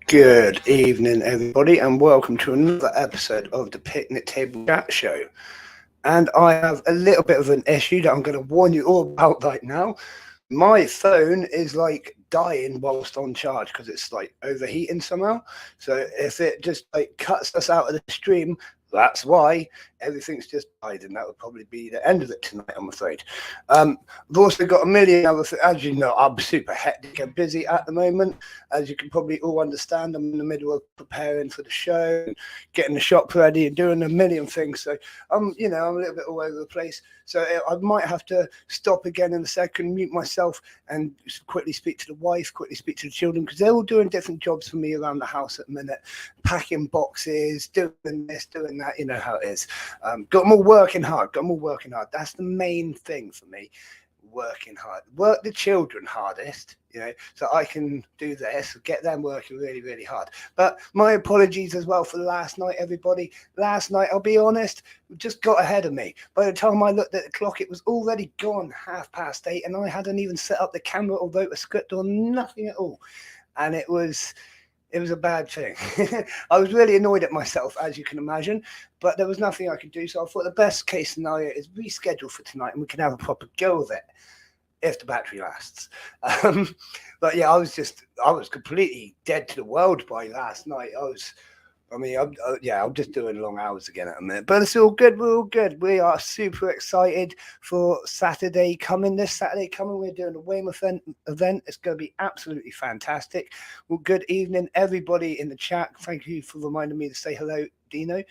Good evening, everybody, and welcome to another episode of the Picnic Table Chat Show. And I have a little bit of an issue that I'm going to warn you all about right now. My phone is like dying whilst on charge because it's like overheating somehow. So if it just like cuts us out of the stream, that's why everything's just died, and that would probably be the end of it tonight, I'm afraid. I've also got a million other things. As you know, I'm super hectic and busy at the moment. As you can probably all understand, I'm in the middle of preparing for the show, getting the shop ready, and doing a million things. So I'm a little bit all over the place. So I might have to stop again in a second, mute myself, and quickly speak to the wife, quickly speak to the children, because they're all doing different jobs for me around the house at the minute, packing boxes, doing this, doing that. You know how it is. Got them all working hard. Got them all working hard. That's the main thing for me. Working hard, work the children hardest, so I can do this, get them working really, really hard. But my apologies as well for last night, everybody. Last night, I'll be honest, just got ahead of me. By the time I looked at the clock, it was already gone 8:30, and I hadn't even set up the camera or wrote a script or nothing at all. And it was a bad thing. I was really annoyed at myself, as you can imagine, but there was nothing I could do. So I thought the best case scenario is reschedule for tonight and we can have a proper go of it if the battery lasts. But yeah, I was completely dead to the world by last night. I'm just doing long hours again at a minute, but it's all good. We're all good. We are super excited for Saturday coming. This Saturday coming, we're doing a Weymouth event. It's going to be absolutely fantastic. Well, good evening, everybody in the chat. Thank you for reminding me to say hello, Dino.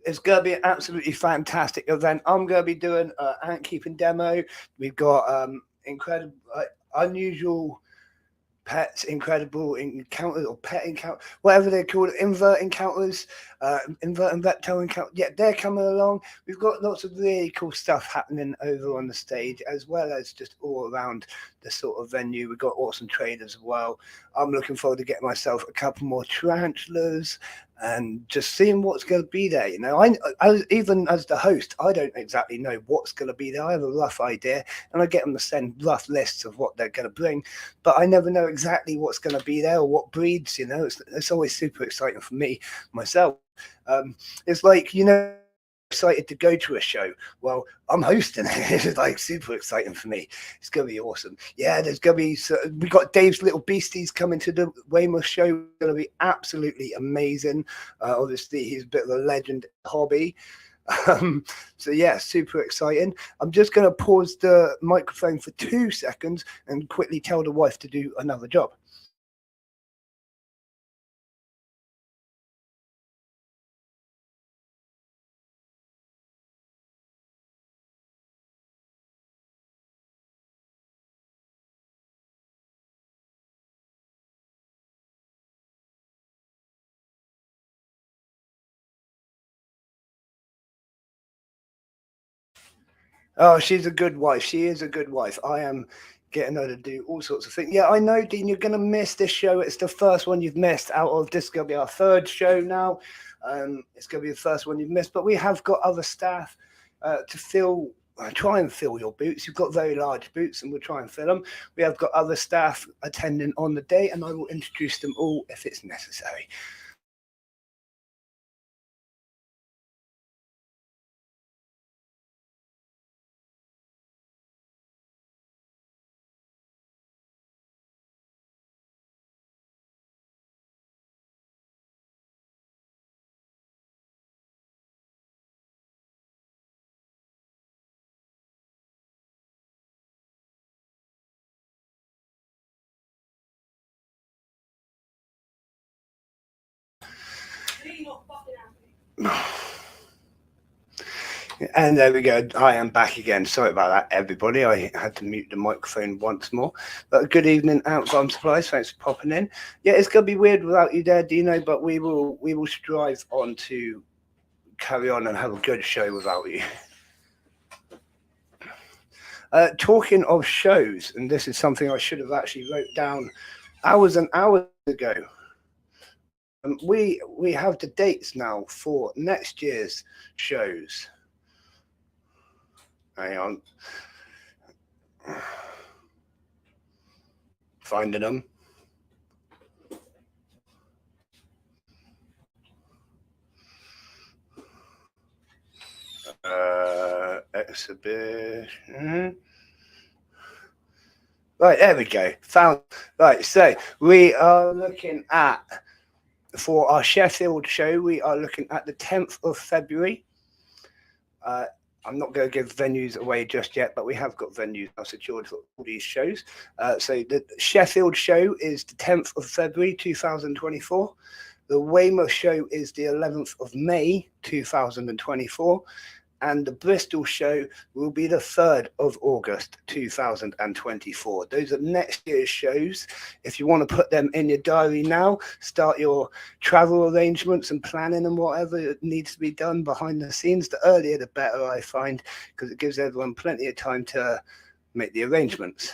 It's going to be an absolutely fantastic event. I'm going to be doing an ant keeping demo. We've got incredible, unusual pets, incredible encounters, or pet encounter, whatever they're called, invert encounters, invert and reptile encounter. Yeah, they're coming along. We've got lots of really cool stuff happening over on the stage, as well as just all around the sort of venue. We've got awesome traders as well. I'm looking forward to getting myself a couple more tarantulas and just seeing what's going to be there. I even as the host, I don't exactly know what's going to be there. I have a rough idea, and I get them to send rough lists of what they're going to bring, but I never know exactly what's going to be there or what breeds. It's always super exciting for me myself. It's like, excited to go to a show. Well, I'm hosting it. It's like super exciting for me. It's gonna be awesome. Yeah, there's gonna be. We got Dave's Little Beasties coming to the Weymouth show. It's gonna be absolutely amazing. Obviously, he's a bit of a legend hobby. So yeah, super exciting. I'm just going to pause the microphone for 2 seconds and quickly tell the wife to do another job. Oh, she's a good wife. She is a good wife. I am getting her to do all sorts of things. Yeah, I know, Dean, you're going to miss this show. It's the first one you've missed out of this. Is going to be our third show now. It's going to be the first one you've missed, but we have got other staff to fill. Try and fill your boots. You've got very large boots, and we'll try and fill them. We have got other staff attending on the day, and I will introduce them all if it's necessary. And there we go. I am back again. Sorry about that, everybody. I had to mute the microphone once more. But good evening, Outbound Supplies. Thanks for popping in. Yeah, it's gonna be weird without you there, Dino. But we will strive on to carry on and have a good show without you. Talking of shows, and this is something I should have actually wrote down hours and hours ago. We have the dates now for next year's shows. Hang on. Finding them. exhibition. Right, there we go. Found. Right, so we are looking at, for our Sheffield show, we are looking at the 10th of February. I'm not going to give venues away just yet, but we have got venues now secured for all these shows. So the Sheffield show is the 10th of February 2024. The Weymouth show is the 11th of May 2024. And the Bristol show will be the 3rd of August 2024. Those are next year's shows. If you want to put them in your diary now, start your travel arrangements and planning and whatever needs to be done behind the scenes. The earlier the better, I find, because it gives everyone plenty of time to make the arrangements.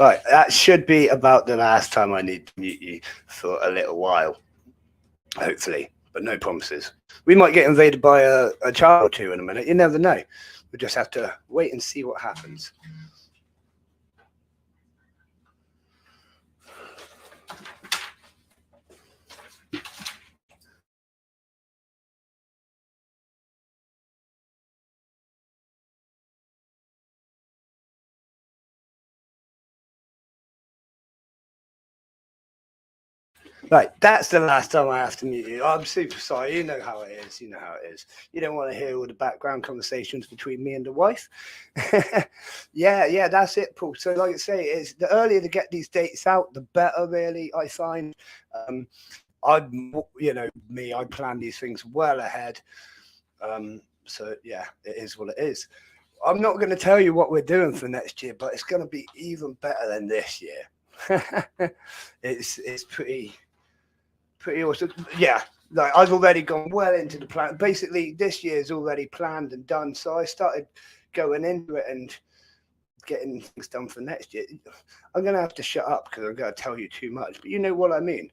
Right, that should be about the last time I need to mute you for a little while, hopefully, but no promises. We might get invaded by a child or two in a minute. You never know. We just have to wait and see what happens. Right, that's the last time I have to mute you. I'm super sorry. You know how it is. You know how it is. You don't want to hear all the background conversations between me and the wife. yeah, that's it, Paul. So, like I say, it's the earlier to get these dates out, the better. Really, I find. I plan these things well ahead. So yeah, it is what it is. I'm not going to tell you what we're doing for next year, but it's going to be even better than this year. It's pretty awesome. Yeah, like I've already gone well into the plan. Basically, this year's already planned and done. So I started going into it and getting things done for next year. I'm going to have to shut up because I'm going to tell you too much, but you know what I mean.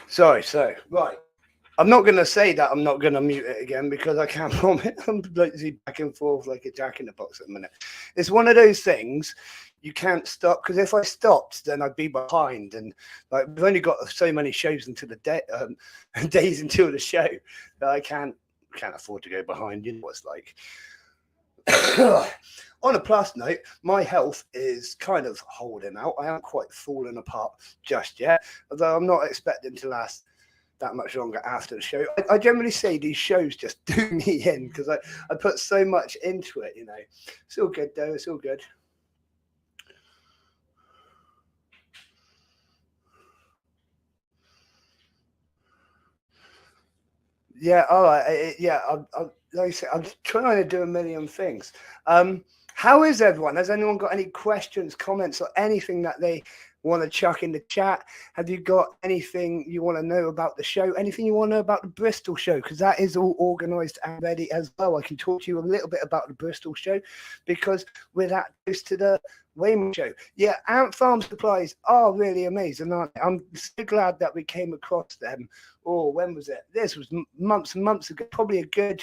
Sorry, so right. I'm not going to say that I'm not going to mute it again because I can't promise. I'm literally back and forth like a jack in the box at the minute. It's one of those things you can't stop, because if I stopped, then I'd be behind. And like we've only got so many shows until the day, days until the show that I can't afford to go behind. You know what it's like. On a plus note, my health is kind of holding out. I haven't quite fallen apart just yet, although I'm not expecting to last that much longer after the show. I generally say these shows just do me in because I put so much into it, you know. It's all good though, it's all good. Yeah, all right. Yeah, like I said, I'm trying to do a million things. How is everyone? Has anyone got any questions, comments, or anything that they want to chuck in the chat? Have you got anything you want to know about the show? Anything you want to know about the Bristol show? Because that is all organised and ready as well. I can talk to you a little bit about the Bristol show because we're that close to the Weymouth show. Yeah, Ant Farm Supplies are really amazing, aren't they? I'm so glad that we came across them. Oh, when was it? This was months and months ago, probably a good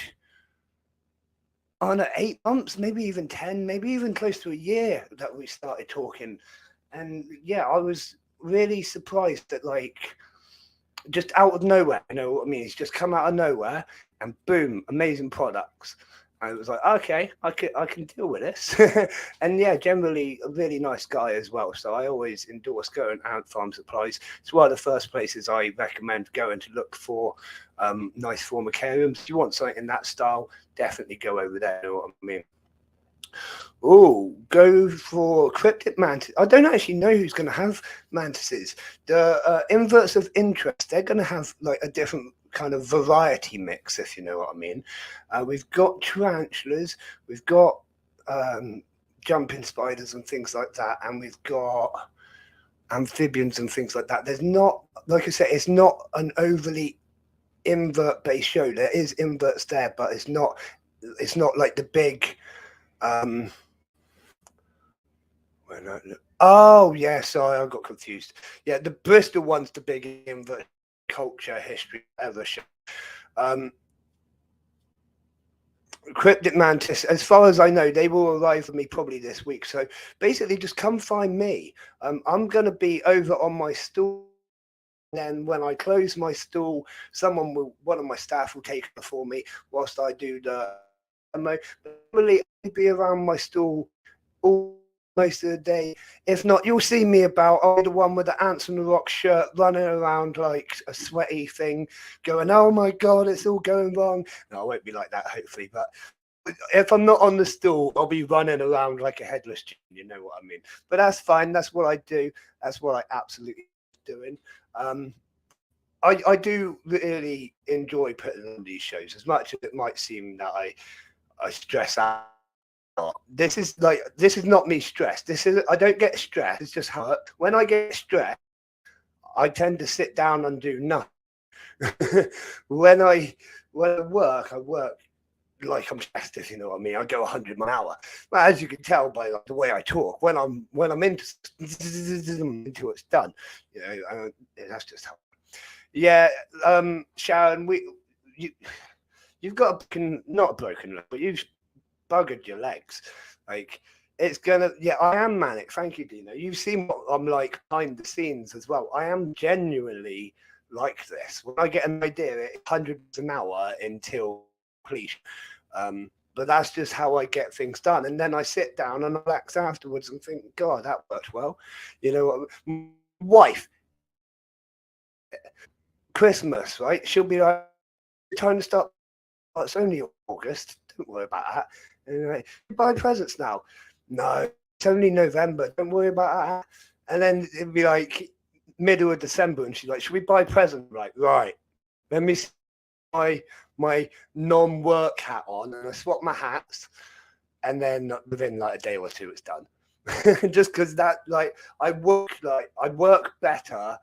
8 months, maybe even 10, maybe even close to a year that we started talking. And yeah, I was really surprised that, like, just out of nowhere, you know what I mean? It's just come out of nowhere and boom, amazing products. And it was like, okay, I can deal with this. And yeah, generally a really nice guy as well. So I always endorse going Ant Farm Supplies. It's one of the first places I recommend going to look for nice formicariums. If you want something in that style, definitely go over there. You know what I mean? Oh, go for cryptid mantis. I don't actually know who's going to have mantises. The inverts of interest, they're going to have like a different kind of variety mix, if you know what I mean. We've got tarantulas, we've got jumping spiders and things like that, and we've got amphibians and things like that. There's not, like I said, it's not an overly invert based show. There is inverts there, but it's not like the big oh yeah, sorry, I got confused. Yeah, the Bristol one's the big invert culture history ever show. Cryptic Mantis, as far as I know, they will arrive for me probably this week. So basically, just come find me. I'm going to be over on my stall. And then when I close my stall, one of my staff will take it for me whilst I do the demo. Normally, I'll be around my stall all most of the day. If not, you'll see me about. I'll be the one with the Ants on the Rock shirt running around like a sweaty thing, going, "Oh my God, it's all going wrong." No, I won't be like that, hopefully. But if I'm not on the stool, I'll be running around like a headless chicken. You know what I mean? But that's fine. That's what I do. That's what I absolutely doing. I do really enjoy putting on these shows, as much as it might seem that I stress out. This is not me stressed. I don't get stressed. It's just how when I get stressed, I tend to sit down and do nothing. when I work like I'm stressed, if you know what I mean. I go 100 miles an hour. Well, as you can tell by like, the way I talk, when I'm into it's done. You know, that's just how. Yeah, Sharon, you've got not a broken leg, but you've buggered your legs. Like it's gonna. Yeah, I am manic. Thank you, Dino. You've seen what I'm like behind the scenes as well. I am genuinely like this. When I get an idea, it's hundreds an hour until completion. But that's just how I get things done. And then I sit down and relax afterwards and think, God, that worked well. You know, my wife, Christmas, right? She'll be like, time to start. Oh, it's only August. Don't worry about that. Anyway, buy presents now. No, it's only November. Don't worry about that. And then it'd be like middle of December, and she's like, "Should we buy presents?" Right. Let me see my non-work hat on, and I swap my hats, and then within like a day or two, it's done. Just because that, like, I work better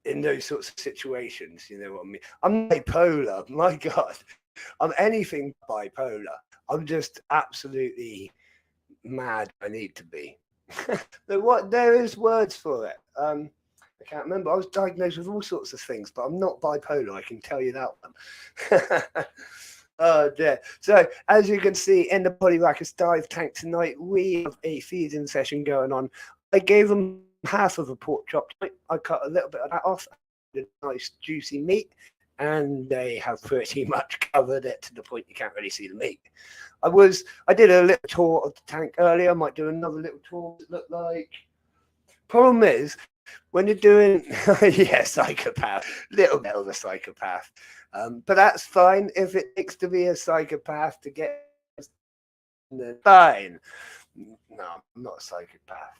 in those sorts of situations. You know what I mean? I'm bipolar. My God, I'm anything bipolar. I'm just absolutely mad. I need to be. There is words for it. I can't remember. I was diagnosed with all sorts of things, but I'm not bipolar. I can tell you that one. Oh dear. So as you can see in the Polyrackers dive tank tonight, we have a feeding session going on. I gave them half of a pork chop. I cut a little bit of that off. Nice juicy meat, and they have pretty much covered it to the point you can't really see the meat. I did a little tour of the tank earlier. I might do another little tour. It look like. Problem is, when you're doing, yeah, psychopath, little bit of a psychopath. But that's fine if it takes to be a psychopath to get fine. No, I'm not a psychopath.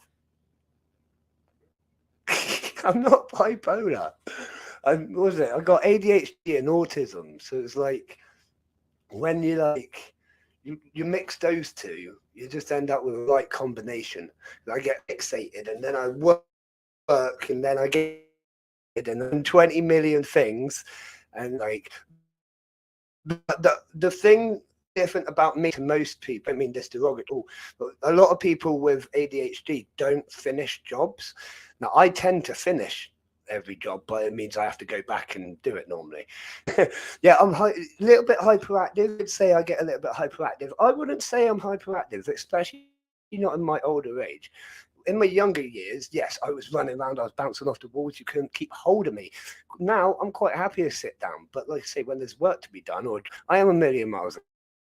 I'm not bipolar. What was it? I got ADHD and autism. So it's like when you mix those two, you just end up with the right combination. I get fixated and then I work and then I get and then 20 million things. And like the thing different about me to most people, I mean this derogatory, but a lot of people with ADHD don't finish jobs. Now I tend to finish every job, but it means I have to go back and do it normally. Yeah, I'm a little bit hyperactive. I'd say I get a little bit hyperactive. I wouldn't say I'm hyperactive, especially not in my older age. In my younger years, yes, I was running around, I was bouncing off the walls, you couldn't keep hold of me. Now I'm quite happy to sit down, but like I say, when there's work to be done, or I am a million miles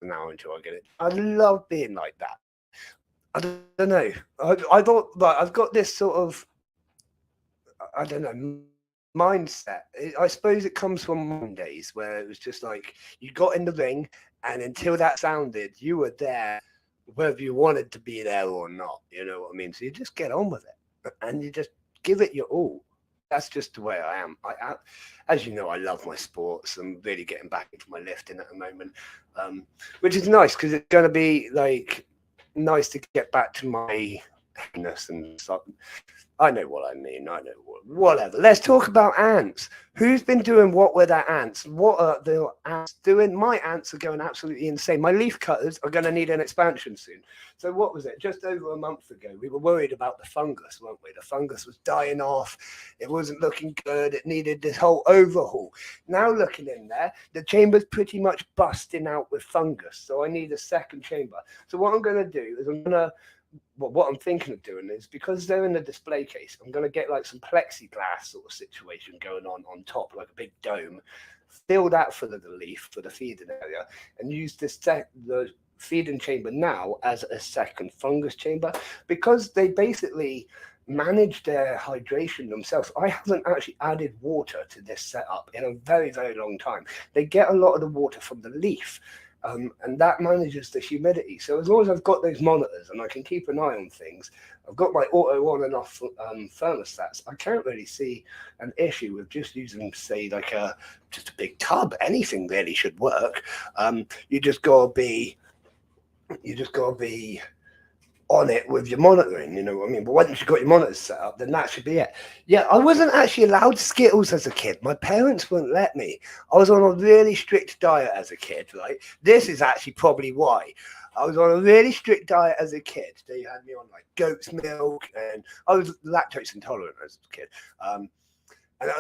an hour until I get it. I love being like that. I don't know. I thought, right, I've got this sort of, I don't know, mindset. I suppose it comes from Mondays where it was just like you got in the ring, and until that sounded, you were there, whether you wanted to be there or not. You know what I mean? So you just get on with it, and you just give it your all. that's just the way I am. As you know, I love my sports. I'm really getting back into my lifting at the moment, which is nice because it's going to be like nice to get back to my happiness and stuff. I know what I mean. I know whatever. Let's talk about ants. Who's been doing what with our ants? What are the ants doing? My ants are going absolutely insane. My leaf cutters are going to need an expansion soon. So what was it? Just over a month ago, we were worried about the fungus, weren't we? The fungus was dying off. It wasn't looking good. It needed this whole overhaul. Now looking in there, the chamber's pretty much busting out with fungus. So I need a second chamber. So what I'm going to do is what I'm thinking of doing is, because they're in the display case, I'm going to get like some plexiglass sort of situation going on top, like a big dome, fill that full of the leaf for the feeding area, and use the feeding chamber now as a second fungus chamber, because they basically manage their hydration themselves. I haven't actually added water to this setup in a very, very long time. They get a lot of the water from the leaf. And that manages the humidity. So as long as I've got those monitors and I can keep an eye on things, I've got my auto on and off thermostats, I can't really see an issue with just using, say, like just a big tub. Anything really should work. You just gotta be on it with your monitoring, you know what I mean? But once you've got your monitors set up, then that should be it. Yeah, I wasn't actually allowed Skittles as a kid. My parents wouldn't let me. I was on a really strict diet as a kid, right? This is actually probably why. I was on a really strict diet as a kid. They had me on like goat's milk, and I was lactose intolerant as a kid. And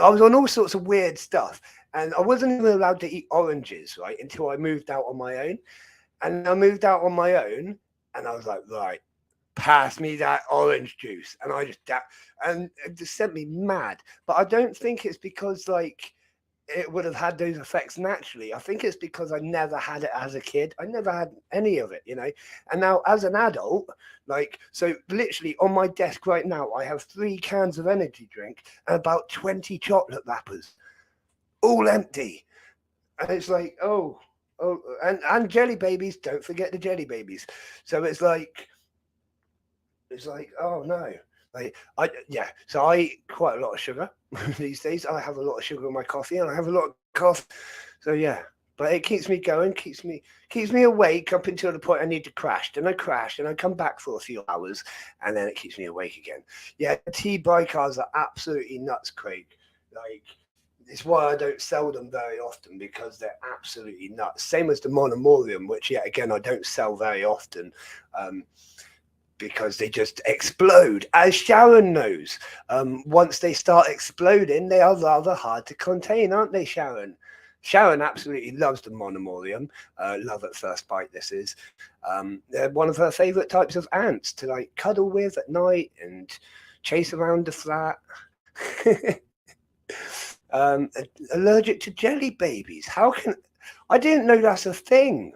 I was on all sorts of weird stuff. And I wasn't even allowed to eat oranges, right, until I moved out on my own. And I moved out on my own, and I was like, right, pass me that orange juice. And and it just sent me mad. But I don't think it's because like it would have had those effects naturally. I think it's because I never had it as a kid. I never had any of it, you know. And now as an adult, like, so literally on my desk right now, I have 3 cans of energy drink and about 20 chocolate wrappers, all empty. And it's like, and jelly babies. Don't forget the jelly babies. So it's like, oh no. So I eat quite a lot of sugar these days. I have a lot of sugar in my coffee, and I have a lot of coffee. So yeah, but it keeps me going, keeps me awake up until the point I need to crash. Then I crash, and I come back for a few hours, and then it keeps me awake again. Yeah, T-bicars are absolutely nuts, Craig. Like, it's why I don't sell them very often, because they're absolutely nuts. Same as the monomorium, which yet again I don't sell very often. Because they just explode, as Sharon knows. Once they start exploding, they are rather hard to contain, aren't they, Sharon? Sharon absolutely loves the monomorium. Love at first bite, this is. They're one of her favourite types of ants to like cuddle with at night and chase around the flat. Allergic to jelly babies. I didn't know that's a thing.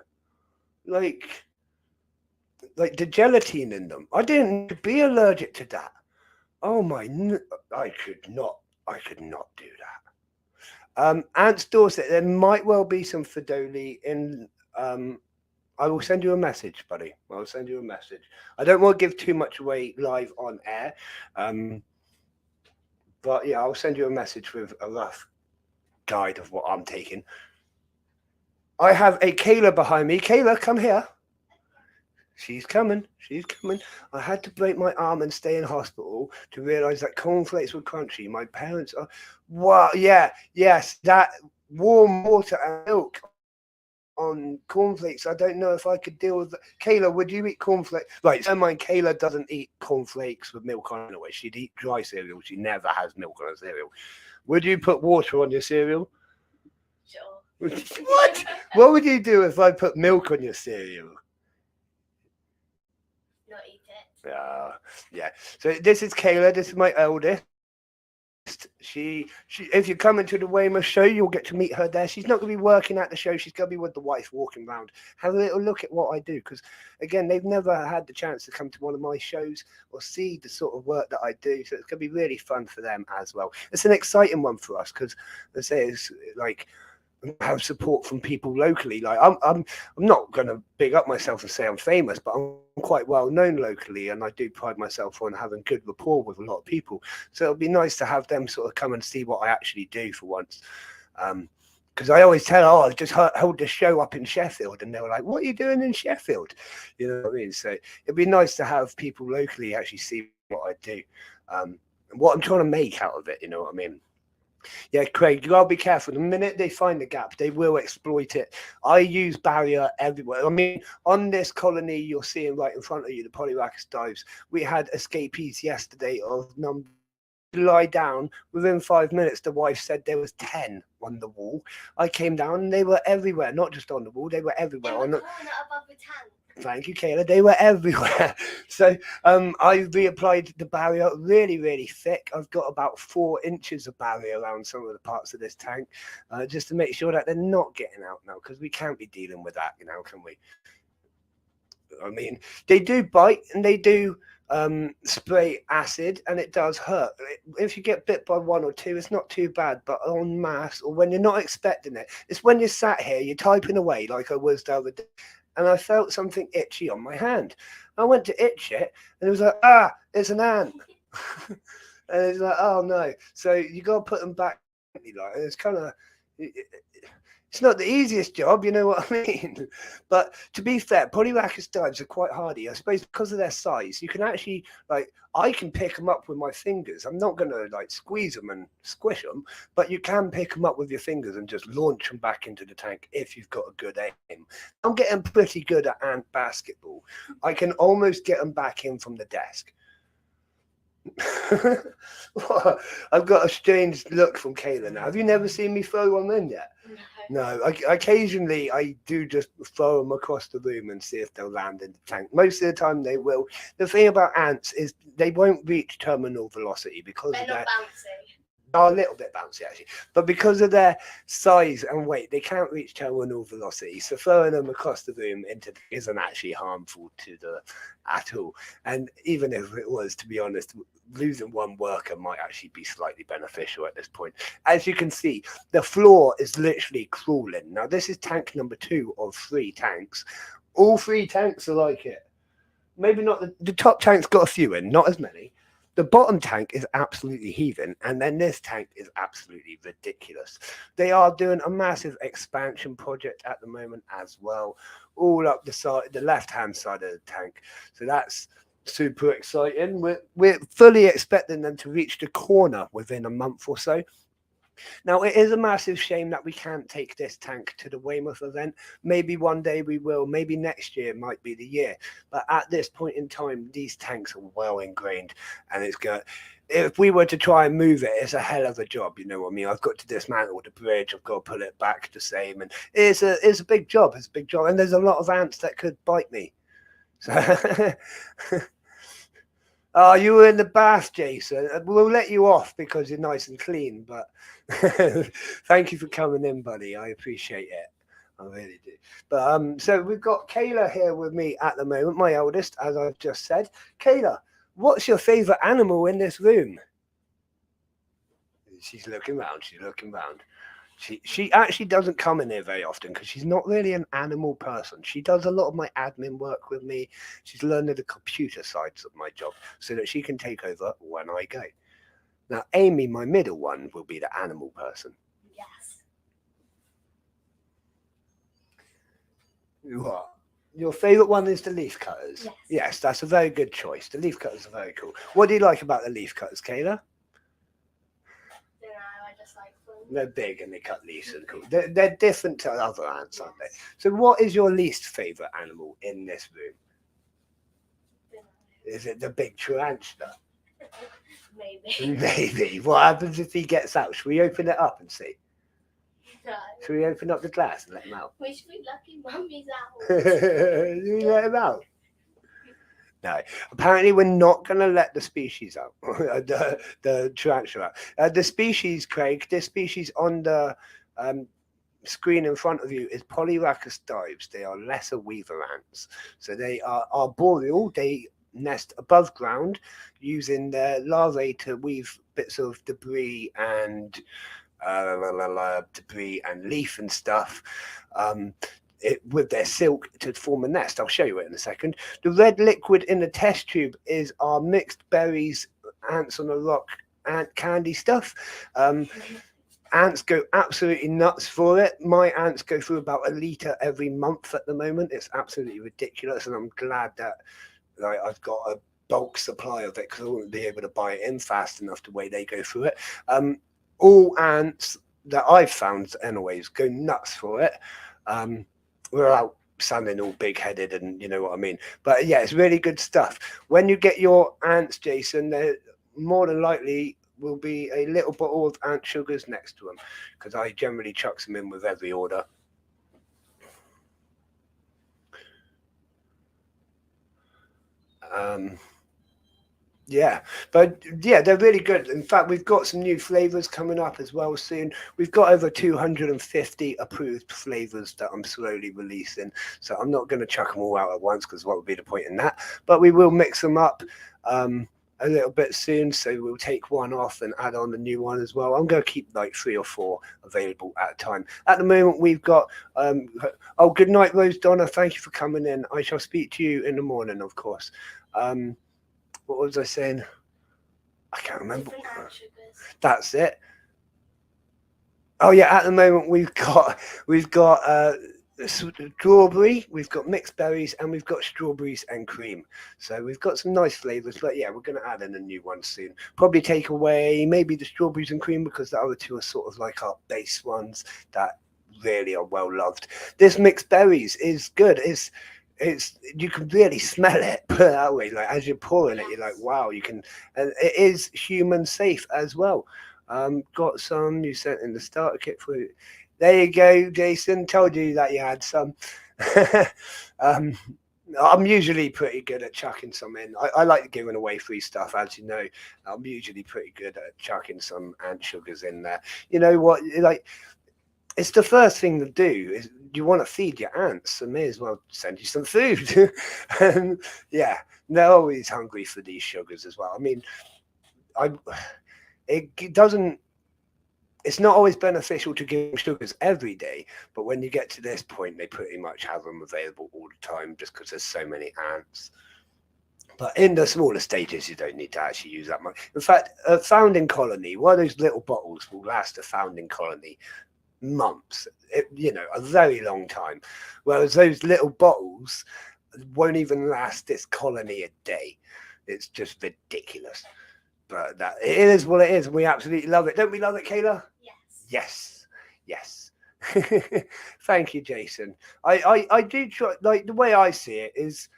Like the gelatin in them. I didn't be allergic to that. Oh my! I could not do that. Ants Dorset. There might well be some Fedoli in. I will send you a message, buddy. I'll send you a message. I don't want to give too much away live on air. But yeah, I'll send you a message with a rough guide of what I'm taking. I have a Kayla behind me. Kayla, come here. She's coming. I had to break my arm and stay in hospital to realise that cornflakes were crunchy. My parents are... Wow, yeah, yes, that warm water and milk on cornflakes. I don't know if I could deal with that. Kayla, would you eat cornflakes? Right, so mind, Kayla doesn't eat cornflakes with milk on anyway. She'd eat dry cereal. She never has milk on her cereal. Would you put water on your cereal? Sure. What? What would you do if I put milk on your cereal? Not eat it. Yeah. So this is Kayla. This is my eldest. She if you come into the Weymouth show, you'll get to meet her there. She's not going to be working at the show. She's going to be with the wife, walking around, have a little look at what I do, because again, they've never had the chance to come to one of my shows or see the sort of work that I do. So it's going to be really fun for them as well. It's an exciting one for us, because let's say it's like have support from people locally. Like I'm not going to big up myself and say I'm famous, but I'm quite well known locally, and I do pride myself on having good rapport with a lot of people. So it'll be nice to have them sort of come and see what I actually do for once. Because I always tell, I just held this show up in Sheffield, and they were like, "What are you doing in Sheffield?" You know what I mean? So it'd be nice to have people locally actually see what I do, and what I'm trying to make out of it. You know what I mean? Yeah, Craig, you gotta be careful. The minute they find the gap, they will exploit it. I use barrier everywhere. I mean, on this colony you're seeing right in front of you, the Polyrachus dives, we had escapees yesterday of number lie down. Within 5 minutes, the wife said there was 10 on the wall. I came down and they were everywhere, not just on the wall, they were everywhere. In the corner above the tank. Thank you, Kayla. They were everywhere. So I reapplied the barrier really, really thick. I've got about 4 inches of barrier around some of the parts of this tank, just to make sure that they're not getting out now, because we can't be dealing with that, you know, can we? I mean, they do bite and they do spray acid, and it does hurt. If you get bit by 1 or 2, it's not too bad, but en masse, or when you're not expecting it, it's when you're sat here, you're typing away like I was the other day, and I felt something itchy on my hand. I went to itch it, and it was like, it's an ant. And it's like, oh no. So you got to put them back. Like, it's kind of, it's not the easiest job, you know what I mean? But to be fair, Polyrachus dives are quite hardy. I suppose because of their size, you can actually, like, I can pick them up with my fingers. I'm not going to, like, squeeze them and squish them, but you can pick them up with your fingers and just launch them back into the tank if you've got a good aim. I'm getting pretty good at ant basketball. I can almost get them back in from the desk. I've got a strange look from Kayla now. Have you never seen me throw one in yet? No. Occasionally I do just throw them across the room and see if they'll land in the tank. Most of the time they will. The thing about ants is they won't reach terminal velocity because They're of not that. bouncy. Are a little bit bouncy actually, but because of their size and weight, they can't reach terminal velocity. So throwing them across the room isn't actually harmful to the at all. And even if it was, to be honest, losing one worker might actually be slightly beneficial at this point. As you can see, the floor is literally crawling. Now this is tank number 2 of 3 tanks. All 3 tanks are like it. Maybe not the top tank's got a few in, not as many. The bottom tank is absolutely heaving, and then this tank is absolutely ridiculous. They are doing a massive expansion project at the moment as well, all up the side, the left-hand side of the tank. So that's super exciting. We're fully expecting them to reach the corner within a month or so. Now, it is a massive shame that we can't take this tank to the Weymouth event. Maybe one day we will. Maybe next year might be the year. But at this point in time, these tanks are well ingrained, and it's going. If we were to try and move it, it's a hell of a job. You know what I mean? I've got to dismantle the bridge. I've got to put it back the same, and it's a big job. It's a big job, and there's a lot of ants that could bite me. So. Oh, you were in the bath, Jason. We'll let you off because you're nice and clean, but thank you for coming in, buddy. I appreciate it. I really do. But so we've got Kayla here with me at the moment, my eldest, as I've just said. Kayla, what's your favourite animal in this room? She's looking round. She's looking round. She actually doesn't come in here very often because she's not really an animal person. She does a lot of my admin work with me. She's learning the computer sides of my job so that she can take over when I go. Now, Amy, my middle one, will be the animal person. Yes. What? Your favourite one is the leaf cutters? Yes. Yes, that's a very good choice. The leaf cutters are very cool. What do you like about the leaf cutters, Kayla? They're big and they cut leaves and cool. They're different to other ants, aren't they? So what is your least favourite animal in this room? Is it the big tarantula? Maybe. Maybe. What happens if he gets out? Should we open it up and see? No. Should we open up the glass and let him out? We should be lucky Mummy's out. Should we let him out? No, apparently we're not going to let the species out, the tarantula out. The species, Craig, this species on the screen in front of you is Polyrachus dives. They are lesser weaver ants. So they are arboreal. They nest above ground using their larvae to weave bits of debris and debris and leaf and stuff. With their silk to form a nest. I'll show you it in a second. The red liquid in the test tube is our mixed berries, ants on a rock, ant candy stuff. Ants go absolutely nuts for it. My ants go through about 1 litre every month at the moment. It's absolutely ridiculous, and I'm glad that I've got a bulk supply of it because I wouldn't be able to buy it in fast enough the way they go through it. All ants that I've found, anyways, go nuts for it. Without sounding all big-headed, and you know what I mean. But yeah, it's really good stuff. When you get your ants, Jason, they're more than likely will be a little bottle of ant sugars next to them, because I generally chuck them in with every order. Yeah, but yeah, they're really good. In fact, we've got some new flavors coming up as well soon. We've got over 250 approved flavors that I'm slowly releasing, so I'm not going to chuck them all out at once, because what would be the point in that? But we will mix them up a little bit soon, so we'll take one off and add on a new one as well. I'm going to keep like 3 or 4 available at a time. At the moment, we've got oh, good night, Rose Donna, thank you for coming in. I shall speak to you in the morning, of course. What was I saying? I can't remember. That's it. Oh yeah, at the moment we've got strawberry, we've got mixed berries, and we've got strawberries and cream. So we've got some nice flavors, but yeah, we're going to add in a new one soon. Probably take away maybe the strawberries and cream, because the other two are sort of like our base ones that really are well loved. This mixed berries is good. It's you can really smell it, put it that way. Like as you're pouring it, you're like, wow, you can, and it is human safe as well. Got some you sent in the starter kit for it. There you go, Jason. Told you that you had some. I'm usually pretty good at chucking some in. I like giving away free stuff, as you know. I'm usually pretty good at chucking some ant sugars in there. You know what? Like, it's the first thing to do. Is you want to feed your ants, so may as well send you some food. And yeah, they're always hungry for these sugars as well. I mean, it doesn't. It's not always beneficial to give them sugars every day, but when you get to this point, they pretty much have them available all the time, just because there's so many ants. But in the smaller stages, you don't need to actually use that much. In fact, a founding colony, one of those little bottles will last a founding colony months, a very long time, whereas those little bottles won't even last this colony a day. It's just ridiculous, but that it is what it is, and we absolutely love it. Don't we love it, Kayla? Yes. Thank you, Jason. I do try. Like, the way I see it is,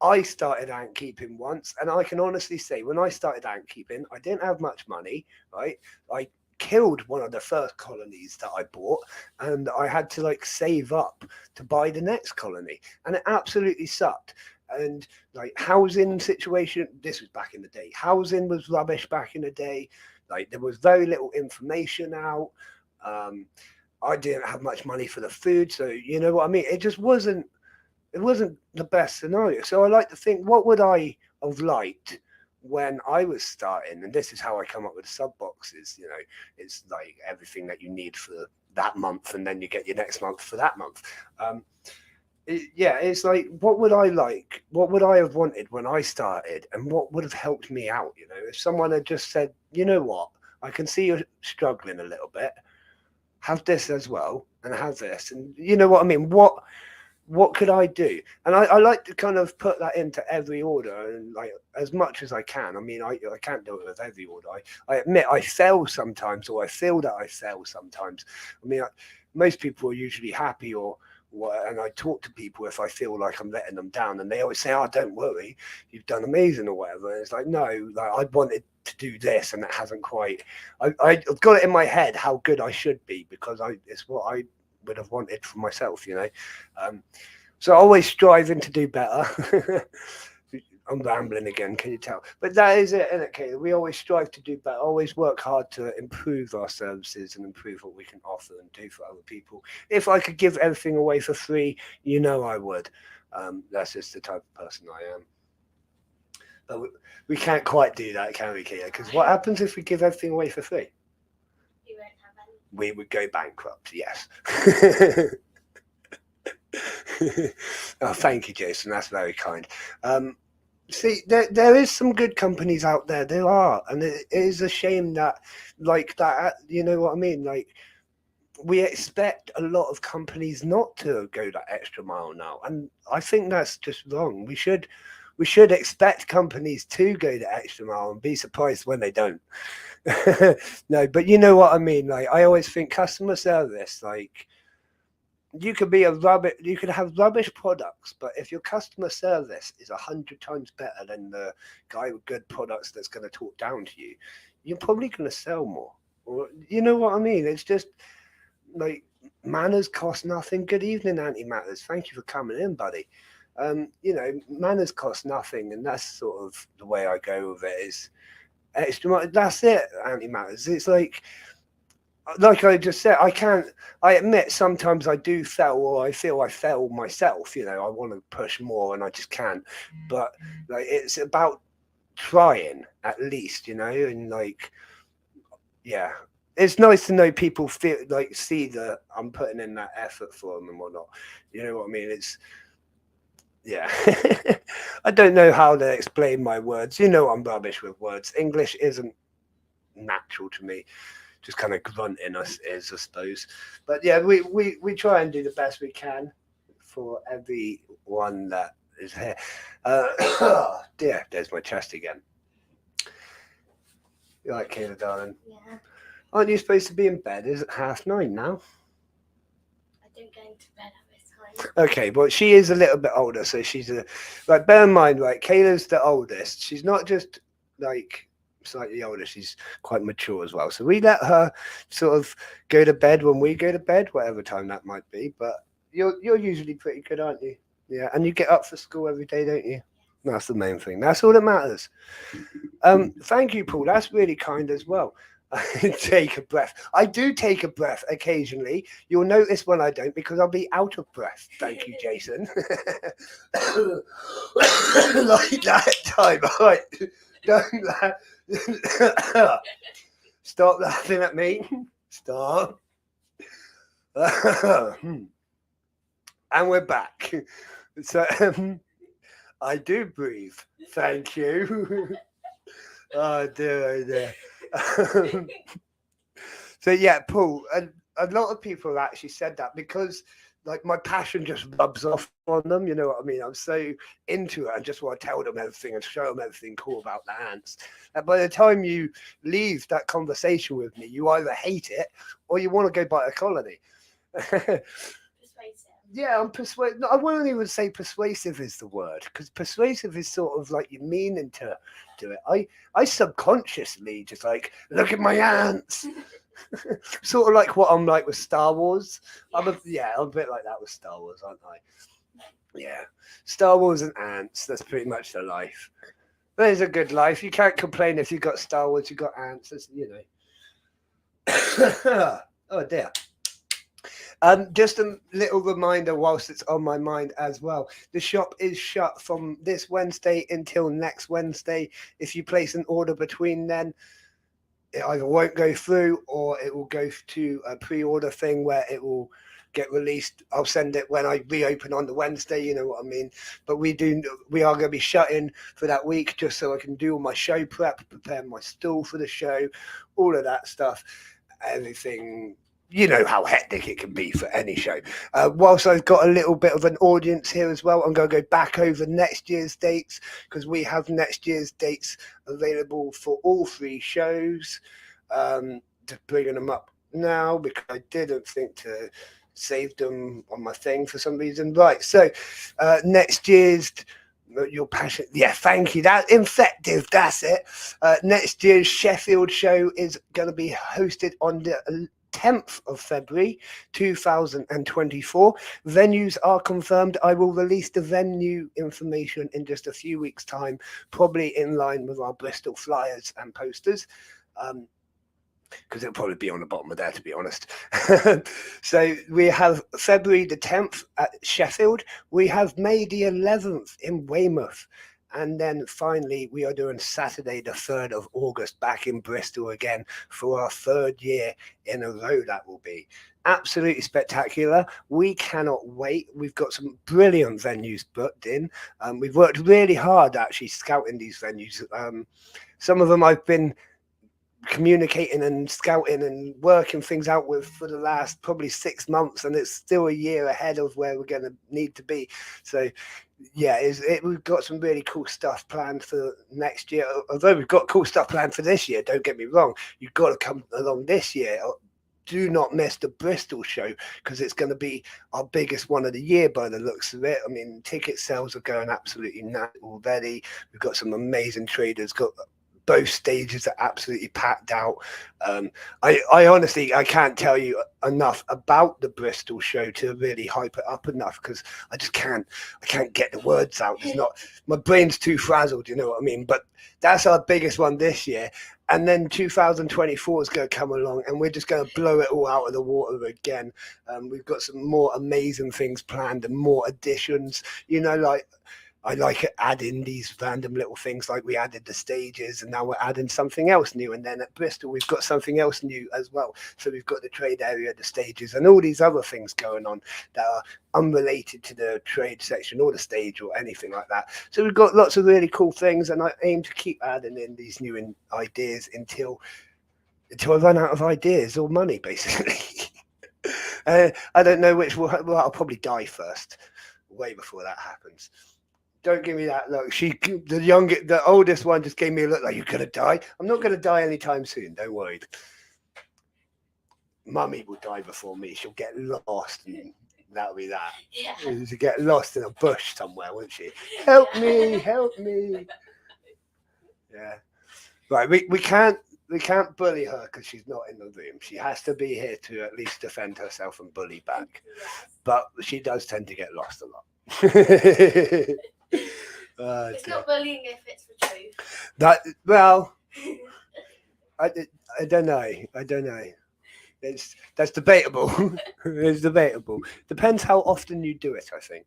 I started ant keeping once, and I can honestly say, when I started ant keeping, I didn't have much money, right? I killed one of the first colonies that I bought, and I had to like save up to buy the next colony, and it absolutely sucked. And like housing situation, this was back in the day. Housing was rubbish back in the day. Like, there was very little information out. I didn't have much money for the food, so you know what I mean. It just wasn't. It wasn't the best scenario. So I like to think, what would I have liked when I was starting? And this is how I come up with sub boxes. It's like everything that you need for that month, and then you get your next month for that month. It's like, what would I like? What would I have wanted when I started, and what would have helped me out? If someone had just said, you know what, I can see you're struggling a little bit. Have this as well, and have this, and you know what I mean. What could I do? And I like to kind of put that into every order, and like as much as I can. I mean, I can't do it with every order. I admit I fail sometimes, or I feel that I fail sometimes. I mean, most people are usually happy, and I talk to people if I feel like I'm letting them down, and they always say, "Oh, don't worry, you've done amazing," or whatever. And it's like, no, like I wanted to do this, and it hasn't quite. I've got it in my head how good I should be, because it's what I would have wanted for myself, so always striving to do better. I'm rambling again, can you tell? But that is it, isn't it, Kayla? We always strive to do better, always work hard to improve our services and improve what we can offer and do for other people. If I could give everything away for free, I would. That's just the type of person I am. But we can't quite do that, can we, Kayla? Because what happens if we give everything away for free? You won't have we would go bankrupt. Yes. Oh, thank you, Jason. That's very kind. See, there is some good companies out there. There are, and it is a shame that, like that. You know what I mean? Like, we expect a lot of companies not to go that extra mile now, and I think that's just wrong. We should expect companies to go the extra mile and be surprised when they don't. No, but you know what I mean. Like, I always think customer service, like, you could be you could have rubbish products, but if your customer service is 100 times better than the guy with good products that's going to talk down to you, you're probably going to sell more. Or, you know what I mean? It's just like, manners cost nothing. Good evening, antimatters. Thank you for coming in, buddy. You know, manners cost nothing, and that's sort of the way I go with it. Is extra. That's it, antimatters. It's like I just said, I admit sometimes I do fail, or I feel I fail myself. You know, I want to push more and I just can't. But like, it's about trying at least, you know, and like, yeah, it's nice to know people feel like, see that I'm putting in that effort for them and whatnot. You know what I mean? It's, yeah. I don't know how to explain my words. You know, I'm rubbish with words. English isn't natural to me. Just kind of grunting us is, I suppose. But yeah, we try and do the best we can for everyone that is here. Oh dear, there's my chest again. You right, Kayla, darling? Yeah. Aren't you supposed to be in bed? Is it 9:30 now? I don't go into bed at this time. Okay, but she is a little bit older, so she's like, bear in mind, like, Kayla's the oldest. She's not just like slightly older, she's quite mature as well. So we let her sort of go to bed when we go to bed, whatever time that might be. But you're usually pretty good, aren't you? Yeah, and you get up for school every day, don't you? That's the main thing. That's all that matters. Thank you, Paul. That's really kind as well. Take a breath. I do take a breath occasionally. You'll notice when I don't, because I'll be out of breath. Thank you, Jason. Like that time. All right. Don't laugh. Stop laughing at me. Stop. And we're back. So I do breathe. Thank you. Oh dear, oh dear. So yeah, Paul, a lot of people actually said that because, like, my passion just rubs off on them. You know what I mean? I'm so into it. I just want to tell them everything and show them everything cool about the ants. And by the time you leave that conversation with me, you either hate it or you want to go buy a colony. Persuasive. Yeah, I'm persuasive. No, I won't even say persuasive is the word, because persuasive is sort of like your meaning to it. I subconsciously just like, look at my ants. Sort of like what I'm like with Star Wars. Yes. I'm a bit like that with Star Wars, aren't I? Yeah, Star Wars and ants. That's pretty much the life. There's a good life. You can't complain if you got Star Wars. You got ants. That's, you know. Oh dear. Just a little reminder whilst it's on my mind as well. The shop is shut from this Wednesday until next Wednesday. If you place an order between then, it either won't go through or it will go to a pre-order thing where it will get released. I'll send it when I reopen on the Wednesday, you know what I mean? But we are going to be shutting for that week just so I can do all my show prep, prepare my stall for the show, all of that stuff, everything. You know how hectic it can be for any show. Whilst I've got a little bit of an audience here as well, I'm going to go back over next year's dates, because we have next year's dates available for all 3 shows. Just bringing them up now because I didn't think to save them on my thing for some reason. Right, so next year's... Your passion, yeah, thank you. That effective, that's it. Next year's Sheffield show is going to be hosted on the 10th of February 2024. Venues are confirmed. I will release the venue information in just a few weeks' time, probably in line with our Bristol flyers and posters. Because it'll probably be on the bottom of there, to be honest. So we have February the 10th at Sheffield. We have May the 11th in Weymouth. And then finally, we are doing Saturday, the 3rd of August, back in Bristol again for our 3rd year in a row. That will be absolutely spectacular. We cannot wait. We've got some brilliant venues booked in. We've worked really hard actually scouting these venues. Some of them I've been communicating and scouting and working things out with for the last probably 6 months, and it's still a year ahead of where we're going to need to be. So yeah, we've got some really cool stuff planned for next year. Although we've got cool stuff planned for this year, don't get me wrong, you've got to come along this year. Do not miss the Bristol show, because it's going to be our biggest one of the year by the looks of it. I mean, ticket sales are going absolutely nuts already. We've got some amazing traders, got both stages are absolutely packed out. I honestly, I can't tell you enough about the Bristol show to really hype it up enough, because I can't get the words out. It's not, my brain's too frazzled, you know what I mean? But that's our biggest one this year. And then 2024 is going to come along, and we're just going to blow it all out of the water again. We've got some more amazing things planned and more additions, you know, like I like adding these random little things, like we added the stages and now we're adding something else new. And then at Bristol, we've got something else new as well. So we've got the trade area, the stages, and all these other things going on that are unrelated to the trade section or the stage or anything like that. So we've got lots of really cool things, and I aim to keep adding in these new ideas until I run out of ideas or money, basically. I don't know which will, well, I'll probably die first, way before that happens. Don't give me that look. The oldest one just gave me a look like, you're gonna die. I'm not gonna die anytime soon. Don't worry. Mummy will die before me. She'll get lost, and that'll be that. Yeah. She'll get lost in a bush somewhere, won't she? Help me! Help me! Yeah. Right. We can't bully her because she's not in the room. She has to be here to at least defend herself and bully back. Yes. But she does tend to get lost a lot. It's not bullying if it's the truth. That, well, I don't know. I don't know. That's debatable. It's debatable. Depends how often you do it, I think.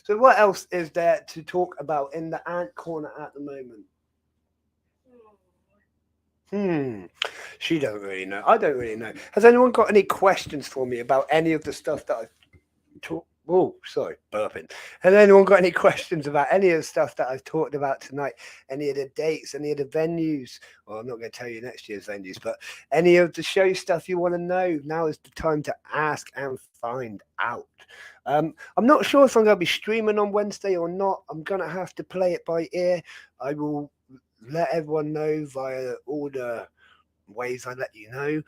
So what else is there to talk about in the ant corner at the moment? She don't really know. I don't really know. Has anyone got any questions for me about any of the stuff that I've talked? Oh, sorry, burping. Has anyone got any questions about any of the stuff that I've talked about tonight? Any of the dates, any of the venues? Well, I'm not going to tell you next year's venues, but any of the show stuff you want to know, now is the time to ask and find out. I'm not sure if I'm going to be streaming on Wednesday or not. I'm going to have to play it by ear. I will let everyone know via all the ways I let you know.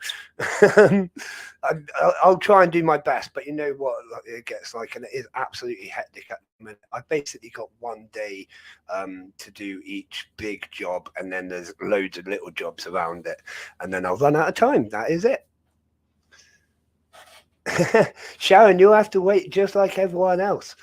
I'll try and do my best, but you know what it gets like, and it is absolutely hectic at the minute. I've basically got one day to do each big job, and then there's loads of little jobs around it, and then I'll run out of time. That is it. Sharon, you'll have to wait just like everyone else.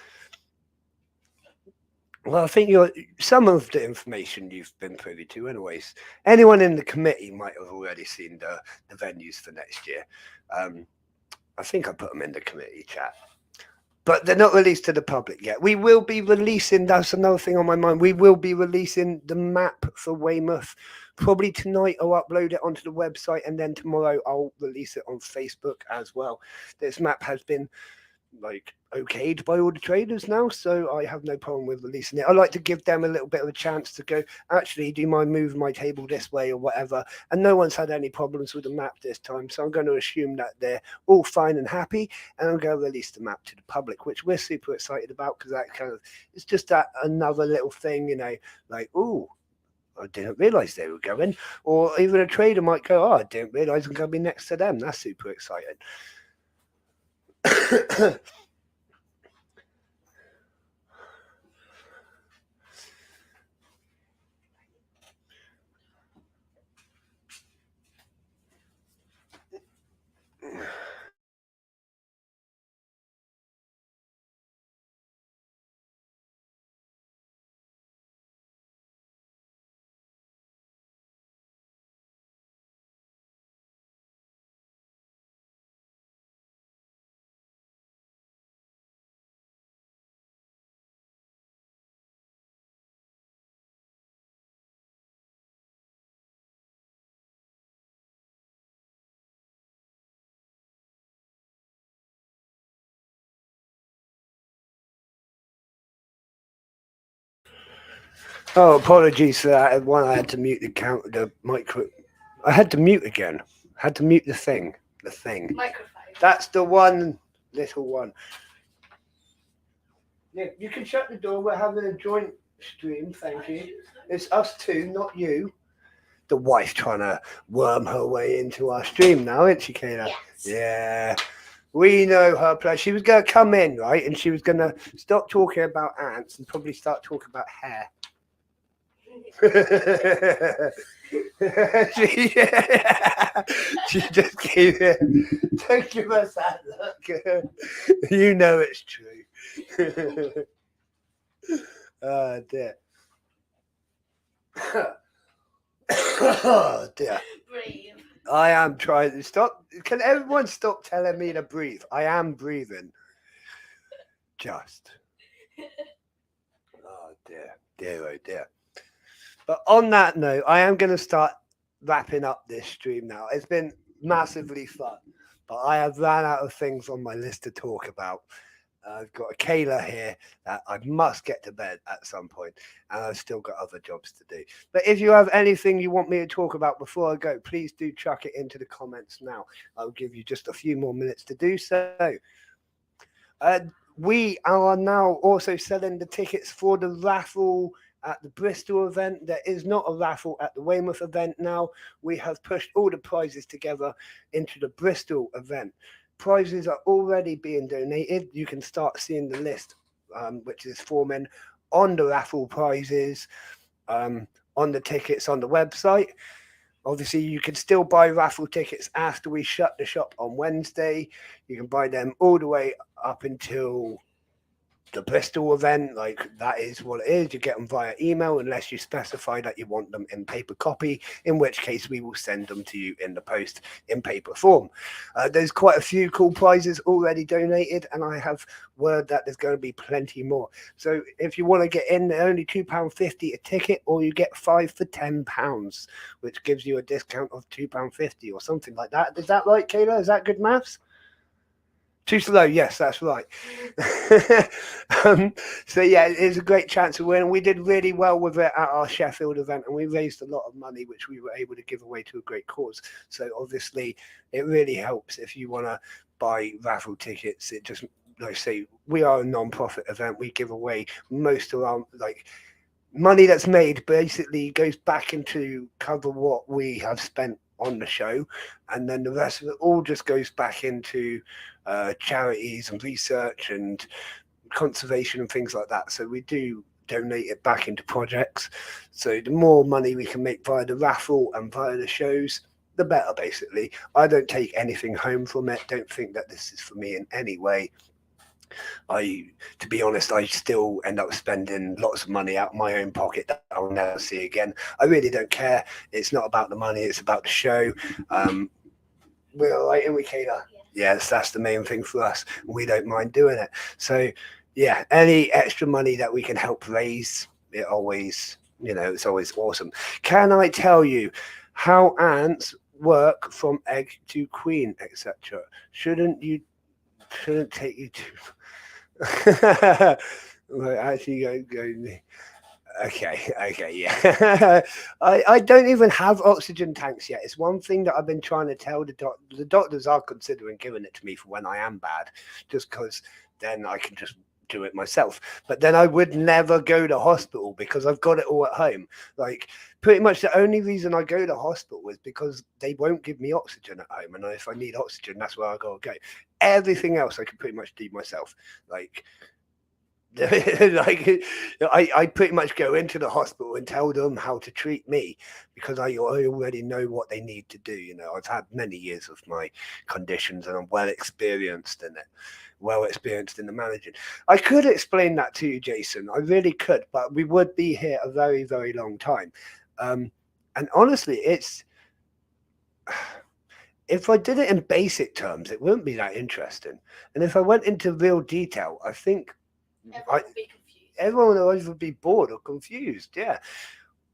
Well, I think some of the information you've been privy to anyways. Anyone in the committee might have already seen the venues for next year. I think I put them in the committee chat. But they're not released to the public yet. We will be releasing, that's another thing on my mind, we will be releasing the map for Weymouth. Probably tonight I'll upload it onto the website, and then tomorrow I'll release it on Facebook as well. This map has been like okayed by all the traders now, so I have no problem with releasing it. I like to give them a little bit of a chance to go, actually, do you mind moving my table this way or whatever? And no one's had any problems with the map this time, so I'm going to assume that they're all fine and happy, and I'm going to release the map to the public, which we're super excited about, because that kind of, it's just that another little thing, you know, like, oh, I didn't realize they were going. Or even a trader might go, oh, I didn't realize I'm going to be next to them. That's super exciting. Oh, apologies for that. One, I had to mute the micro. I had to mute again. Had to mute the thing. The thing. Microphone. That's the one little one. Yeah, you can shut the door. We're having a joint stream. Thank you. It's us two, not you. The wife trying to worm her way into our stream now, isn't she, Kayla? Yes. Yeah. We know her place. She was going to come in, right? And she was going to stop talking about ants and probably start talking about hair. she, she just gave it. Don't give us that look. You know it's true. Oh, dear. Oh, dear. Breathe. I am trying to stop. Can everyone stop telling me to breathe? I am breathing. Just. Oh dear, dear, oh dear. But on that note, I am going to start wrapping up this stream now. It's been massively fun, but I have ran out of things on my list to talk about. I've got a Kayla here that I must get to bed at some point, and I've still got other jobs to do. But if you have anything you want me to talk about before I go, please do chuck it into the comments now. I'll give you just a few more minutes to do so. We are now also selling the tickets for the raffle at the Bristol event. There is not a raffle at the Weymouth event now. We have pushed all the prizes together into the Bristol event. Prizes are already being donated. You can start seeing the list, which is forming on the raffle prizes, on the tickets on the website. Obviously, you can still buy raffle tickets after we shut the shop on Wednesday. You can buy them all the way up until the Bristol event. Like, that is what it is. You get them via email unless you specify that you want them in paper copy, in which case we will send them to you in the post in paper form. There's quite a few cool prizes already donated, and I have word that there's going to be plenty more. So if you want to get in, they're only £2.50 a ticket, or you get 5 for £10, which gives you a discount of £2.50 or something like that. Is that right, Kayla? Is that good maths? Too slow, yes, that's right. So yeah, it's a great chance to win. We did really well with it at our Sheffield event, and we raised a lot of money, which we were able to give away to a great cause. So obviously, it really helps if you want to buy raffle tickets. It just, like I say, we are a non-profit event. We give away most of our money that's made basically goes back into cover what we have spent on the show, and then the rest of it all just goes back into charities and research and conservation and things like that. So we do donate it back into projects. So the more money we can make via the raffle and via the shows, the better, basically. I don't take anything home from it. Don't think that this is for me in any way. To be honest, I still end up spending lots of money out of my own pocket that I'll never see again. I really don't care. It's not about the money, it's about the show. We're all right, aren't we, Kayla? Yes, that's the main thing for us. We don't mind doing it. So, yeah, any extra money that we can help raise, it always, it's always awesome. Can I tell you how ants work from egg to queen, etc.? Shouldn't take you to... Right, actually go. Okay, yeah. I don't even have oxygen tanks yet. It's one thing that I've been trying to tell the doctors are considering giving it to me for when I am bad, just because then I can just do it myself. But then I would never go to hospital because I've got it all at home. Like, pretty much the only reason I go to hospital is because they won't give me oxygen at home, and if I need oxygen, that's where I gotta go. Everything else I can pretty much do myself. Like I pretty much go into the hospital and tell them how to treat me because I already know what they need to do. I've had many years of my conditions and I'm well experienced in it, well experienced in the managing. I could explain that to you, Jason. I really could, but we would be here a very, very long time. And honestly, if I did it in basic terms, it wouldn't be that interesting. And if I went into real detail, I think Everyone would be confused. Everyone would either be bored or confused. Yeah.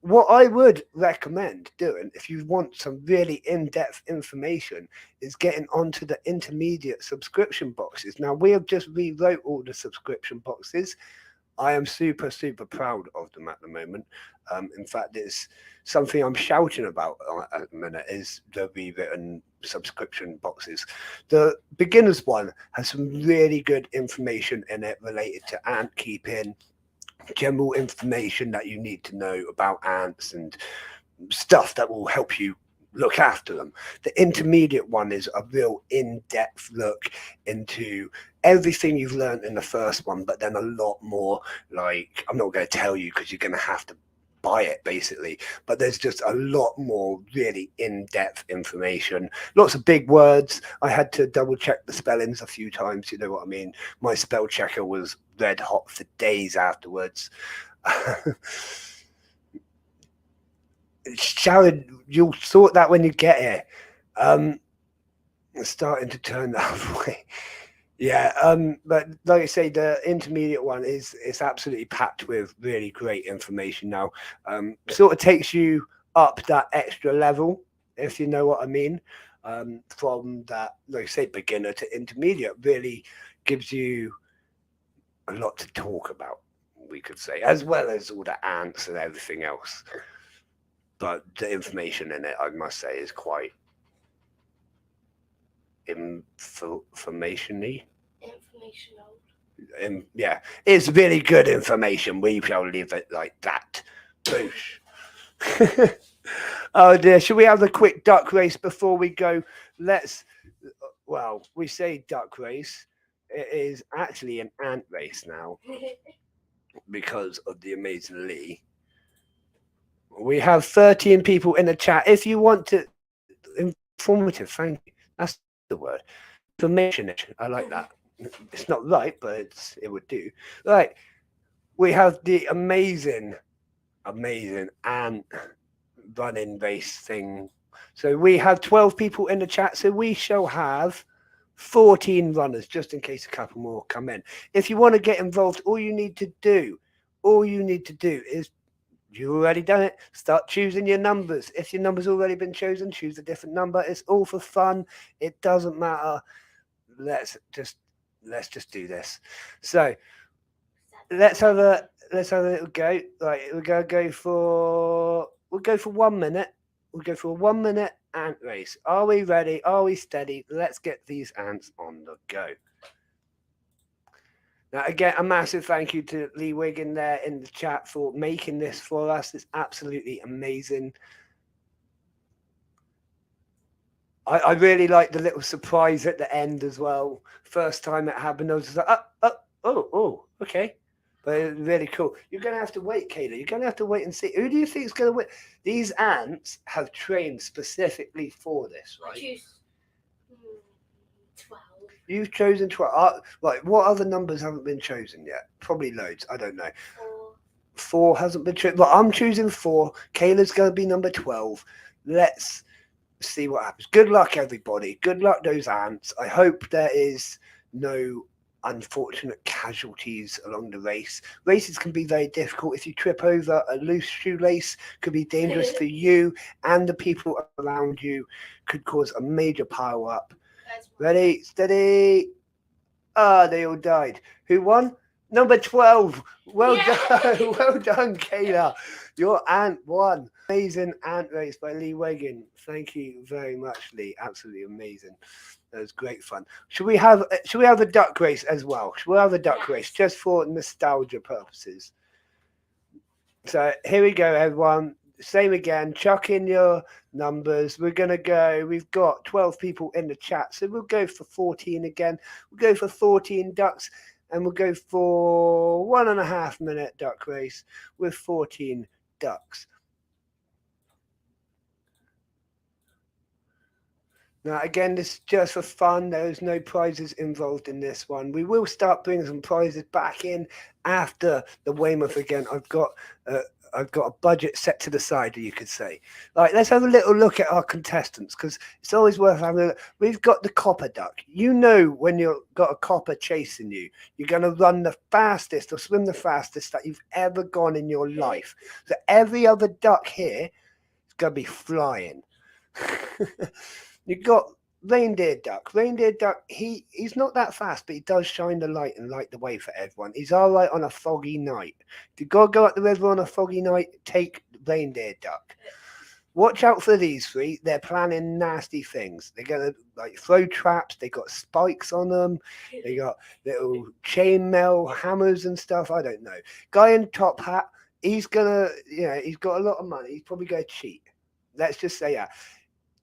What I would recommend doing, if you want some really in-depth information, is getting onto the intermediate subscription boxes. Now, we have just rewrote all the subscription boxes. I am super, super proud of them at the moment. In fact, it's something I'm shouting about at the minute is the rewritten subscription boxes. The beginners one has some really good information in it related to ant keeping, general information that you need to know about ants and stuff that will help you look after them. The intermediate one is a real in-depth look into everything you've learned in the first one, but then a lot more. Like, I'm not going to tell you because you're going to have to buy it basically, but there's just a lot more really in-depth information, lots of big words. I had to double check the spellings a few times, you know what I mean. My spell checker was red hot for days afterwards. Sharon, you'll sort that when you get here. It's starting to turn that way. Yeah, but like I say, the intermediate one is absolutely packed with really great information now. Sort of takes you up that extra level, if you know what I mean. From that, like I say, beginner to intermediate, really gives you a lot to talk about, we could say, as well as all the ants and everything else. But the information in it, I must say, is quite information-y. Informational. Yeah, it's really good information. We shall leave it like that. Boosh. Oh dear, should we have a quick duck race before we go? Well, we say duck race. It is actually an ant race now because of the amazing Lee. We have 13 people in the chat. If you want to, informative, thank you. That's the word. Information. I like that. It's not right, but it would do. Right. We have the amazing ant running race thing. So we have 12 people in the chat. So we shall have 14 runners, just in case a couple more come in. If you want to get involved, all you need to do is, you've already done it, start choosing your numbers. If your number's already been chosen, choose a different number. It's all for fun. It doesn't matter. Let's just do this. So let's have a little go. Right, we're gonna go for 1 minute. We'll go for a 1 minute ant race. Are we ready? Are we steady? Let's get these ants on the go. Now, again, a massive thank you to Lee Wiggin there in the chat for making this for us. It's absolutely amazing. I really like the little surprise at the end as well. First time it happened, I was just like, oh, okay. But it's really cool. You're going to have to wait, Kayla. You're going to have to wait and see. Who do you think is going to win? These ants have trained specifically for this, right? I choose 12. You've chosen 12. Right, what other numbers haven't been chosen yet? Probably loads. I don't know. 4 hasn't been chosen. But I'm choosing 4. Kayla's going to be number 12. Let's see what happens. Good luck, everybody. Good luck, those ants. I hope there is no unfortunate casualties along the race. Races can be very difficult. If you trip over a loose shoelace, could be dangerous for you and the people around you. Could cause a major pile up. Ready, steady. They all died. Who won? Number 12. Well done. Well done, Kayla. Your ant won. Amazing ant race by Lee Wiggin. Thank you very much, Lee. Absolutely amazing. That was great fun. Should we have a duck race as well? Should we have a duck race just for nostalgia purposes? So here we go, everyone. Same again. Chuck in your numbers. We're gonna go. We've got 12 people in the chat, so we'll go for 14 again. We'll go for 14 ducks. And we'll go for 1.5 minute duck race with 14 ducks. Now, again, this is just for fun. There's no prizes involved in this one. We will start bringing some prizes back in after the Weymouth again. I've got a budget set to the side, you could say. Right, let's have a little look at our contestants, because it's always worth having a look. We've got the copper duck. You know, when you've got a copper chasing you, you're going to run the fastest or swim the fastest that you've ever gone in your life. So every other duck here is going to be flying. You've got Reindeer duck. Reindeer duck, he's not that fast, but he does shine the light and light the way for everyone. He's all right on a foggy night. If you gotta go up the river on a foggy night, take reindeer duck. Watch out for these three. They're planning nasty things. They're gonna like throw traps. They got spikes on them. They got little chainmail hammers and stuff. I don't know. Guy in top hat. He's gonna, he's got a lot of money. He's probably gonna cheat. Let's just say that.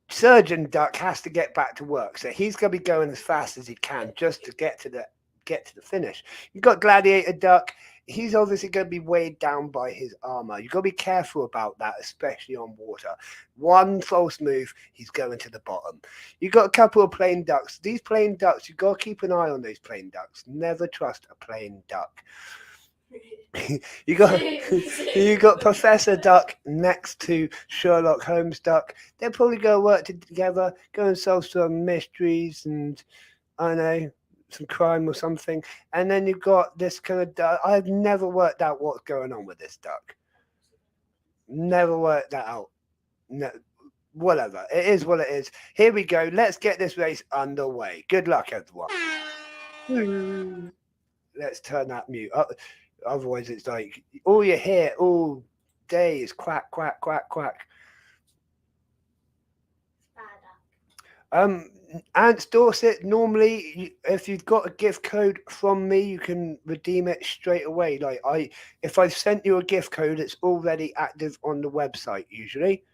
Surgeon Duck has to get back to work, so he's going to be going as fast as he can just to get to the finish. You've got Gladiator Duck. He's obviously going to be weighed down by his armor. You've got to be careful about that, especially on water. One false move, he's going to the bottom. You've got a couple of plain ducks. These plain ducks, you've got to keep an eye on those plain ducks. Never trust a plain duck. you got Professor Duck next to Sherlock Holmes Duck. They're probably going to work together, go and solve some mysteries and I don't know, some crime or something. And then you've got this kind of duck. I've never worked out what's going on with this duck. Never worked that out. No, whatever. It is what it is. Here we go. Let's get this race underway. Good luck, everyone. Let's turn that mute up. Otherwise, it's like all you hear all day is quack, quack, quack, quack. Ants Dorset, normally, if you've got a gift code from me, you can redeem it straight away. Like if I've sent you a gift code, it's already active on the website usually.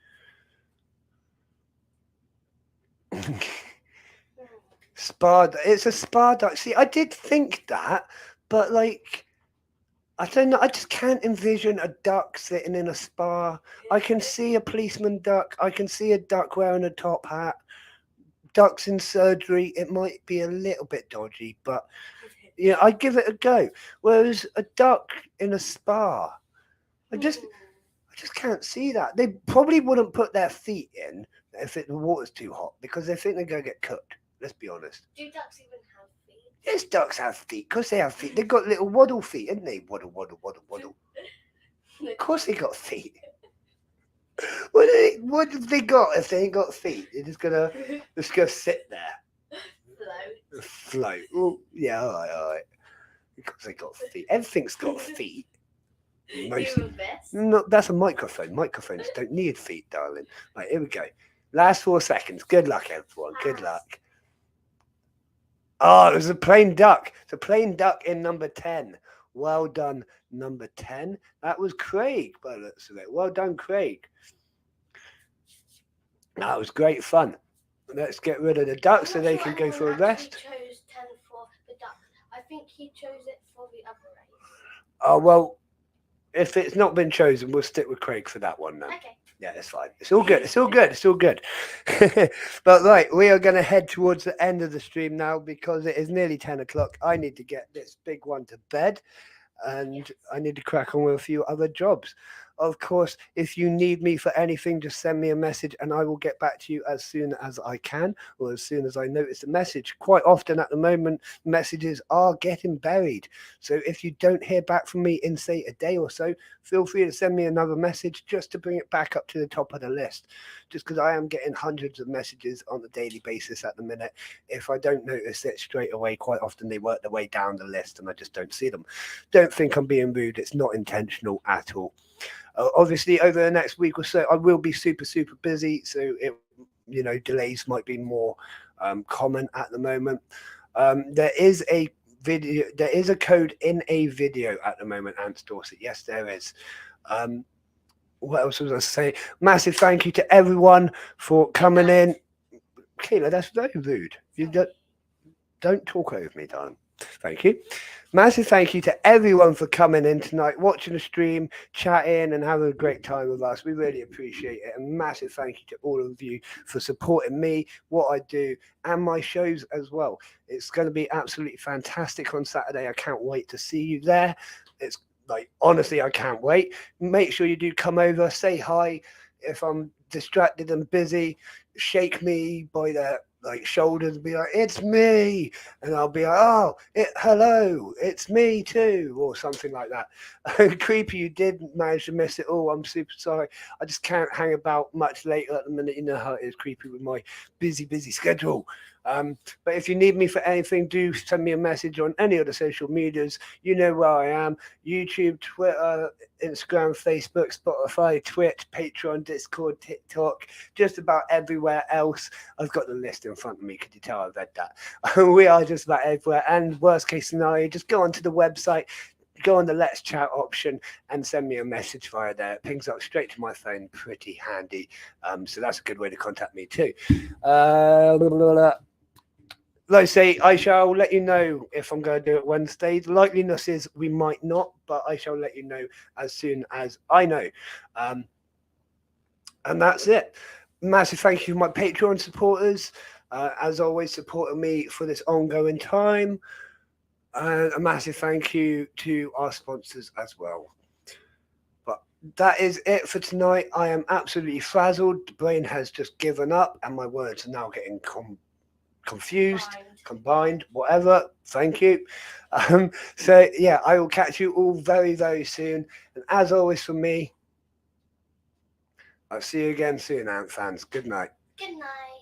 It's a spa duck. See, I did think that, but like. I don't know. I just can't envision a duck sitting in a spa. I can see a policeman duck. I can see a duck wearing a top hat. Ducks in surgery. It might be a little bit dodgy, but I'd give it a go. Whereas a duck in a spa, I just can't see that. They probably wouldn't put their feet in if the water's too hot because they think they're going to get cooked. Let's be honest. Do ducks even have feet? Yes, ducks have feet. Of course they have feet. They've got little waddle feet, haven't they? Waddle, waddle, waddle, waddle. Of course they got feet. What have they got if they ain't got feet? They're just gonna sit there. Float. Oh, yeah, all right. Because they got feet. Everything's got feet. No, that's a microphone. Microphones don't need feet, darling. Right, here we go. Last 4 seconds. Good luck, everyone. Good luck. Oh, it was a plain duck. It's a plain duck in number 10. Well done, number 10. That was Craig, by the looks of it. Well done, Craig. That was great fun. Let's get rid of the duck so they can go for a rest. Chose 10 for the duck. I think he chose it for the other race. Oh, well, if it's not been chosen, we'll stick with Craig for that one now. Okay. Yeah, it's fine. It's all good. It's all good. It's all good. But right, we are going to head towards the end of the stream now because it is nearly 10 o'clock. I need to get this big one to bed and I need to crack on with a few other jobs. Of course, if you need me for anything, just send me a message and I will get back to you as soon as I can or as soon as I notice the message. Quite often at the moment, messages are getting buried. So if you don't hear back from me in, say, a day or so, feel free to send me another message just to bring it back up to the top of the list. Just because I am getting hundreds of messages on a daily basis at the minute. If I don't notice it straight away, quite often they work their way down the list and I just don't see them. Don't think I'm being rude. It's not intentional at all. Obviously, over the next week or so, I will be super busy. So, delays might be more common at the moment. There is a video. There is a code in a video at the moment, Ants Dorset. Yes, there is. What else was I say? Massive thank you to everyone for coming in. Kayla, that's very rude. You don't talk over me, darling. Thank you. Massive thank you to everyone for coming in tonight, watching the stream, chatting and having a great time with us. We really appreciate it. And massive thank you to all of you for supporting me, what I do, and my shows as well. It's going to be absolutely fantastic on Saturday. I can't wait to see you there. It's like, honestly, I can't wait. Make sure you do come over, say hi. If I'm distracted and busy, shake me by the like shoulders and be like, "It's me," and I'll be like, "Oh, hello, it's me too," or something like that. Creepy, you did manage to miss it all. I'm super sorry. I just can't hang about much later at the minute. You know how it is, Creepy, with my busy schedule. But if you need me for anything, do send me a message on any of the social medias. You know where I am: YouTube, Twitter, Instagram, Facebook, Spotify, Twitch, Patreon, Discord, TikTok, just about everywhere else. I've got the list in front of me. Could you tell I've read that? We are just about everywhere. And worst case scenario, just go onto the website, go on the Let's Chat option, and send me a message via there. It pings up straight to my phone. Pretty handy. So that's a good way to contact me too. Like I say, I shall let you know if I'm going to do it Wednesday. The likeliness is we might not, but I shall let you know as soon as I know. And that's it. Massive thank you to my Patreon supporters. As always, supporting me for this ongoing time. And a massive thank you to our sponsors as well. But that is it for tonight. I am absolutely frazzled. The brain has just given up, and my words are now getting confused, combined, whatever. Thank you. So yeah, I will catch you all very soon. And as always, from me, I'll see you again soon, Ant fans. Good night. Good night.